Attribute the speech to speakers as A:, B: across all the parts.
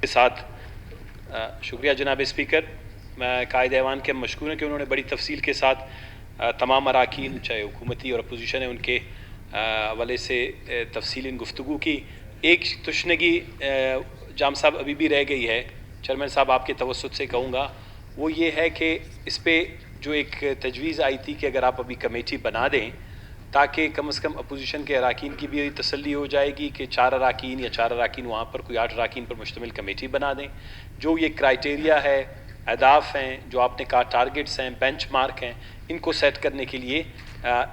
A: के साथ शुक्रिया जनाब स्पीकर। मैं कायद ऐवान के मशकूर हैं कि उन्होंने बड़ी तफसील के साथ तमाम अराकीन चाहे हुकूमती और अपोजिशन है उनके हवाले से तफसीली गुफ्तगू की। एक तुशनगी जाम साहब अभी भी रह गई है, चेयरमैन साहब आपके तवस्सुत से कहूँगा, वो ये है कि इस पर जो एक तजवीज़ आई थी कि अगर आप अभी कमेटी बना दें ताकि कम से कम अपोजिशन के अराकीन की भी तसल्ली हो जाएगी कि 4 अराकीन या 4 अराकीन वहाँ पर कोई 8 अराकीन पर मुश्तमिल कमेटी बना दें। जो ये क्राइटेरिया है, अहदाफ हैं, जो आपने कहा टारगेट्स हैं, बेंच मार्क हैं, इनको सेट करने के लिए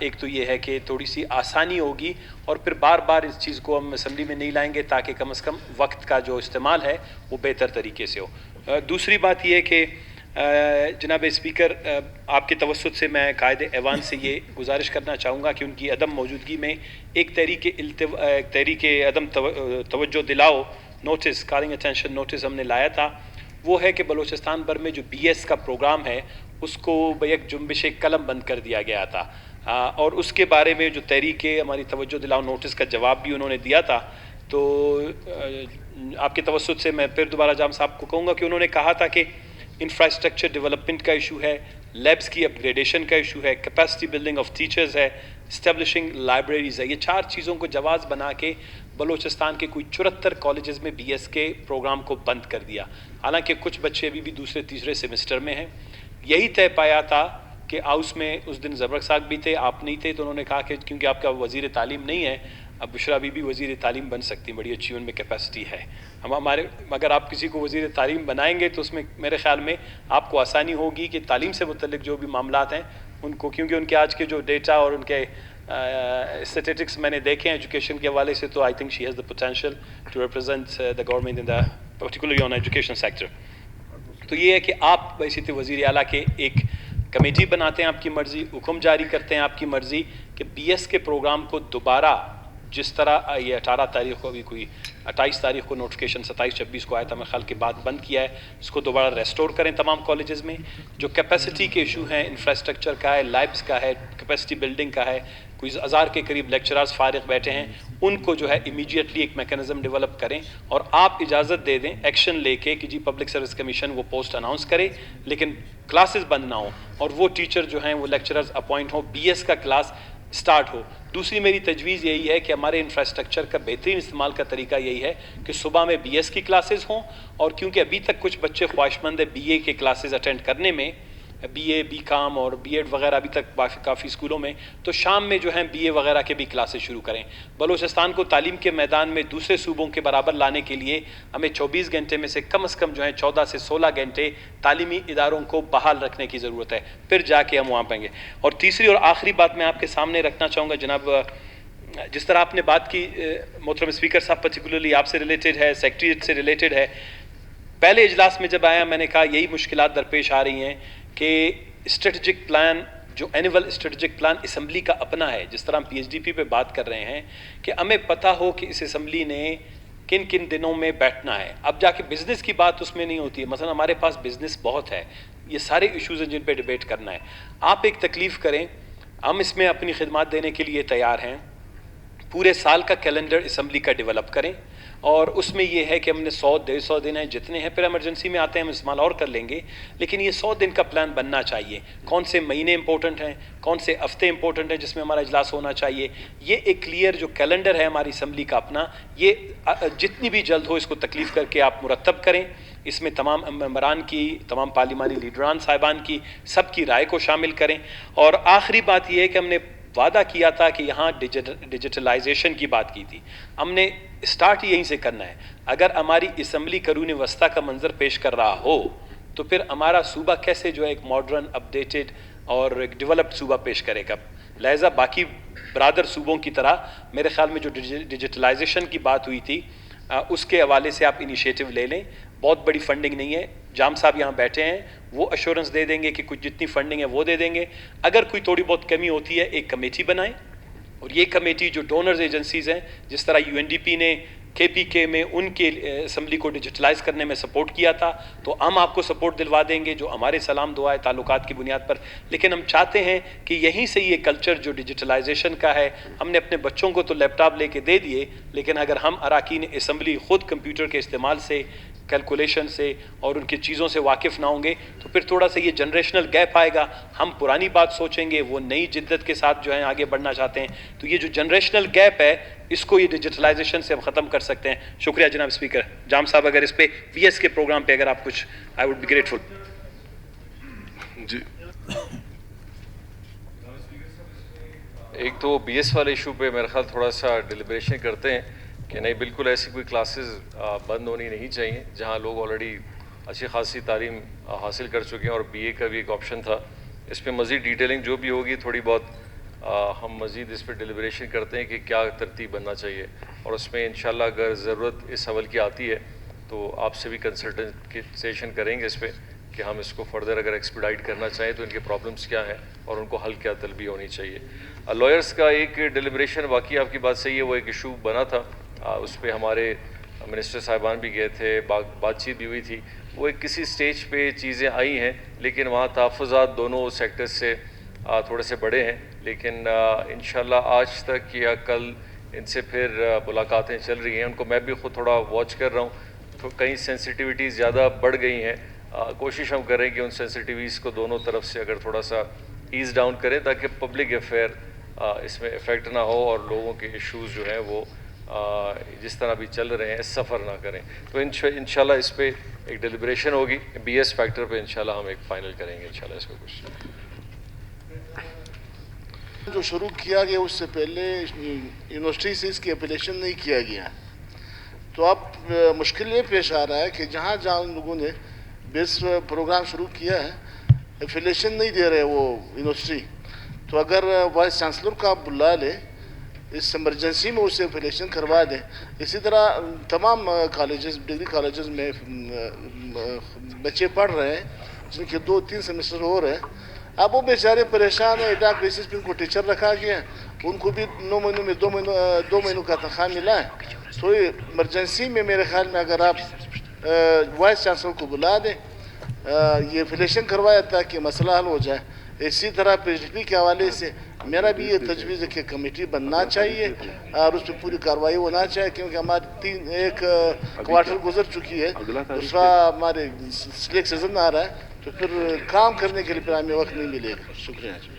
A: एक तो ये है कि थोड़ी सी आसानी होगी और फिर बार बार इस चीज़ को हम असम्बली में नहीं लाएंगे ताकि कम से कम वक्त का जो इस्तेमाल है वो बेहतर तरीके से हो। दूसरी बात ये है कि जनाब स्पीकर, आपके तवस्सुत से मैं कायदे ऐवान से ये गुजारिश करना चाहूँगा कि उनकी अदम मौजूदगी में एक तहरीक अदम तवज्जो दिलाओ नोटिस, कॉलिंग अटेंशन नोटिस हमने लाया था। वो है कि बलोचिस्तान भर में जो BS का प्रोग्राम है उसको एक जुम्बिश कलम बंद कर दिया गया था और उसके बारे में जो तहरीक हमारी तवज्जो दिलाओ नोटिस का जवाब भी उन्होंने दिया था। तो आपके तवस्सुत से मैं फिर दोबारा जाम साहब को कहूँगा कि उन्होंने कहा था कि इंफ्रास्ट्रक्चर डेवलपमेंट का इशू है, लैब्स की अपग्रेडेशन का इशू है, कैपेसिटी बिल्डिंग ऑफ टीचर्स है, इस्टेब्लिशिंग लाइब्रेरीज़ है। ये 4 चीज़ों को जवाज़ बना के बलोचिस्तान के कोई 74 कॉलेजेस में BS के प्रोग्राम को बंद कर दिया। हालांकि कुछ बच्चे अभी भी दूसरे तीसरे सेमेस्टर में हैं। यही तय पाया था कि हाउस में उस दिन ज़बरक साहब भी थे, आप नहीं थे, तो उन्होंने कहा कि क्योंकि आपका वज़ीर तालीम नहीं है, अब बुशरा बीबी वज़ीर तालीम बन सकती, बड़ी अच्छी उनमें कैपेसिटी है। अगर आप किसी को वज़ीर तालीम बनाएंगे तो उसमें मेरे ख़्याल में आपको आसानी होगी कि तालीम से मुतल्लिक़ जो भी मामलात हैं उनको, क्योंकि उनके आज के जो डेटा और उनके स्टैटिस्टिक्स मैंने देखे हैं एजुकेशन के हवाले से, तो I think she has the potential to represent the government in the particularly on education sector. तो ये है कि आप बैसियत वज़ीर आला के एक कमेटी बनाते हैं, आपकी मर्ज़ी, हुक्म जारी करते हैं, आपकी मर्ज़ी, कि BS के प्रोग्राम को दोबारा जिस तरह ये 18 तारीख को, अभी कोई 28 तारीख को नोटिफिकेशन 27-26 को आया था, मेरे ख्याल के बाद बंद किया है, इसको दोबारा रेस्टोर करें तमाम कॉलेजेस में। जो कैपेसिटी के इशू हैं, इंफ्रास्ट्रक्चर का है, लैब्स का है, कैपेसिटी बिल्डिंग का है, कोई 1000 के करीब लेक्चरर्स फारिग बैठे हैं, उनको जो है इमीडिएटली एक मैकेनिज्म डेवलप करें और आप इजाज़त दे दें एक्शन लेके कि जी पब्लिक सर्विस कमीशन वो पोस्ट अनाउंस करे, लेकिन क्लासेस बंद ना हो और वो टीचर जो हैं वो लेक्चरर्स अपॉइंट हो, BS का क्लास स्टार्ट हो। दूसरी मेरी तजवीज़ यही है कि हमारे इंफ्रास्ट्रक्चर का बेहतरीन इस्तेमाल का तरीका यही है कि सुबह में BS की क्लासेस हों, और क्योंकि अभी तक कुछ बच्चे ख्वाहिशमंद है BA के क्लासेस अटेंड करने में, BA, BCom और B.Ed वगैरह अभी तक काफ़ी स्कूलों में, तो शाम में जो है BA वगैरह के भी क्लासेस शुरू करें। बलोचिस्तान को तालीम के मैदान में दूसरे सूबों के बराबर लाने के लिए हमें 24 घंटे में से कम जो है 14 से 16 घंटे तालीमी इदारों को बहाल रखने की ज़रूरत है, फिर जाके हम वहाँ पाएंगे। और तीसरी और आखिरी बात मैं आपके सामने रखना चाहूँगा जनाब, जिस तरह आपने बात की मोहतरम स्पीकर साहब, पर्टिकुलरली आपसे रिलेटेड है, सेक्रेटरीट से रिलेटेड है। पहले इजलास में जब आया मैंने कहा यही मुश्किलात दरपेश आ रही हैं कि स्ट्रेटजिक प्लान, जो एनुअल स्ट्रेटजिक प्लान असम्बली का अपना है, जिस तरह हम PHDP पे बात कर रहे हैं कि हमें पता हो कि इस असम्बली ने किन किन दिनों में बैठना है। अब जाके बिज़नेस की बात उसमें नहीं होती है, मसलन हमारे पास बिज़नेस बहुत है, ये सारे इशूज़ हैं जिन पे डिबेट करना है। आप एक तकलीफ़ करें, हम इसमें अपनी खिदमत देने के लिए तैयार हैं। पूरे साल का कैलेंडर असम्बली का डेवलप करें और उसमें ये है कि हमने 100-150 दिन हैं, जितने हैं, फिर एमरजेंसी में आते हैं हम इस्तेमाल और कर लेंगे, लेकिन ये 100 दिन का प्लान बनना चाहिए। कौन से महीने इंपॉर्टेंट हैं, कौन से हफ्ते इंपॉर्टेंट हैं जिसमें हमारा इजलास होना चाहिए, ये एक क्लियर जो कैलेंडर है हमारी असम्बली का अपना, ये जितनी भी जल्द हो इसको तकलीफ़ करके आप मुरतब करें। इसमें तमाम मेंबरान की, तमाम पार्लिमानी लीडरान साहिबान की, सबकी राय को शामिल करें। और आखिरी बात यह है कि हमने वादा किया था कि यहाँ डिजिटलाइजेशन की बात की थी, हमने स्टार्ट यहीं से करना है। अगर हमारी असम्बली करून वस्ता का मंजर पेश कर रहा हो तो फिर हमारा सूबा कैसे जो है एक मॉडर्न, अपडेटेड और एक डेवलप्ड सूबा पेश करेगा। लिहाजा बाकी ब्रादर सूबों की तरह मेरे ख्याल में जो डिजिटलाइजेशन की बात हुई थी उसके हवाले से आप इनिशिएटिव ले लें। बहुत बड़ी फंडिंग नहीं है, जाम साहब यहाँ बैठे हैं, वो अश्योरेंस दे देंगे कि कुछ जितनी फंडिंग है वो दे देंगे। अगर कोई थोड़ी बहुत कमी होती है एक कमेटी बनाएं, और ये कमेटी जो डोनर्स एजेंसीज़ हैं, जिस तरह UNDP ने KPK में उनके असम्बली को डिजिटलाइज करने में सपोर्ट किया था, तो हम आपको सपोर्ट दिलवा देंगे जो हमारे सलाम दुआए ताल्लुकात की बुनियाद पर। लेकिन हम चाहते हैं कि यहीं से ये कल्चर जो डिजिटलाइजेशन का है, हमने अपने बच्चों को तो लैपटॉप लेके दे दिए, लेकिन अगर हम अराकीन असम्बली ख़ुद कंप्यूटर के इस्तेमाल से कैलकुलेशन से और उनकी चीज़ों से वाकिफ़ ना होंगे, तो फिर थोड़ा सा ये जनरेशनल गैप आएगा। हम पुरानी बात सोचेंगे, वो नई जिद्दत के साथ जो है आगे बढ़ना चाहते हैं, तो ये जो जनरेशनल गैप है इसको ये डिजिटलाइजेशन से हम ख़त्म कर सकते हैं। शुक्रिया जनाब स्पीकर। जाम साहब अगर इस पे वीएस के प्रोग्राम पे अगर आप कुछ, आई वुड बी ग्रेटफुल।
B: जी,
C: एक तो बीएस वाले इशू पे मेरा ख्याल थोड़ा सा डिलिब्रेशन करते हैं कि नहीं, बिल्कुल ऐसी कोई क्लासेस बंद होनी नहीं चाहिए जहां लोग ऑलरेडी अच्छी खासी तालीम हासिल कर चुके हैं, और बीए का भी एक ऑप्शन था। इस पर मज़ीद डिटेलिंग जो भी होगी थोड़ी बहुत हम मज़ीद इस पर डिलिब्रेशन करते हैं कि क्या तरतीब बनना चाहिए, और उसमें इंशाल्लाह अगर ज़रूरत इस हवल की आती है तो आपसे भी कंसल्टेशन करेंगे इस पर कि हम इसको फर्दर अगर एक्सपीडाइट करना चाहें तो इनके प्रॉब्लम्स क्या हैं और उनको हल क्या तलबी होनी चाहिए। लॉयर्स का एक डिलिब्रेशन, वाकई आपकी बात सही है, वो एक इशू बना था, उस पर हमारे मिनिस्टर साहिबान भी गए थे, बातचीत भी हुई थी। वो एक किसी स्टेज पे चीज़ें आई हैं, लेकिन वहाँ तहफ़्फ़ुज़ात दोनों सेक्टर्स से थोड़े से बड़े हैं, लेकिन इंशाल्लाह आज तक या कल इनसे फिर मुलाकातें चल रही हैं। उनको मैं भी ख़ुद थोड़ा वॉच कर रहा हूँ, तो कहीं सेंसिटिविटीज़ ज़्यादा बढ़ गई हैं। कोशिश हम करें कि उन सेंसिटिविटीज़ को दोनों तरफ से अगर थोड़ा सा ईज़ डाउन करें ताकि पब्लिक अफेयर इसमें इफ़ेक्ट ना हो और लोगों के इश्यूज़ जो हैं वो जिस तरह भी चल रहे हैं सफ़र ना करें। तो इंशाल्लाह इस पे एक डिलिब्रेशन होगी, बीएस फैक्टर पे इंशाल्लाह हम एक फ़ाइनल करेंगे इंशाल्लाह इसको कुछ।
B: जो शुरू किया गया उससे पहले यूनिवर्सिटी से इसकी एप्लीकेशन नहीं किया गया, तो अब मुश्किल ये पेश आ रहा है कि जहाँ जहाँ उन लोगों ने बेस प्रोग्राम शुरू किया है एफिलेशन नहीं दे रहे वो यूनिवर्सिटी, तो अगर वाइस चांसलर को आप बुला ले इस इमरजेंसी में उसे एफिलेशन करवा दें। इसी तरह तमाम कॉलेजेस, डिग्री कॉलेजेस में बच्चे पढ़ रहे हैं जिनके 2-3 सेमेस्टर हो रहे हैं। अब वो बेचारे परेशान है, एडाक बेसिस पे उनको टीचर रखा गया, उनको भी 9 महीनों में 2 महीनों का तनख्वाह मिला है। तो इमरजेंसी में मेरे ख्याल में अगर आप वाइस चांसलर को बुला दें, ये एफिलेशन करवाया ताकि मसला हल हो जाए। इसी तरह पीएचडी के हवाले से मेरा भी ये तजवीज़ है कि कमेटी बनना चाहिए और उस पर पूरी कार्रवाई होना चाहिए, क्योंकि हमारी एक क्वार्टर गुजर चुकी है, दूसरा हमारे सिलेक्ट सीजन आ रहा है, तो फिर काम करने के लिए फिर हमें वक्त नहीं मिलेगा। शुक्रिया।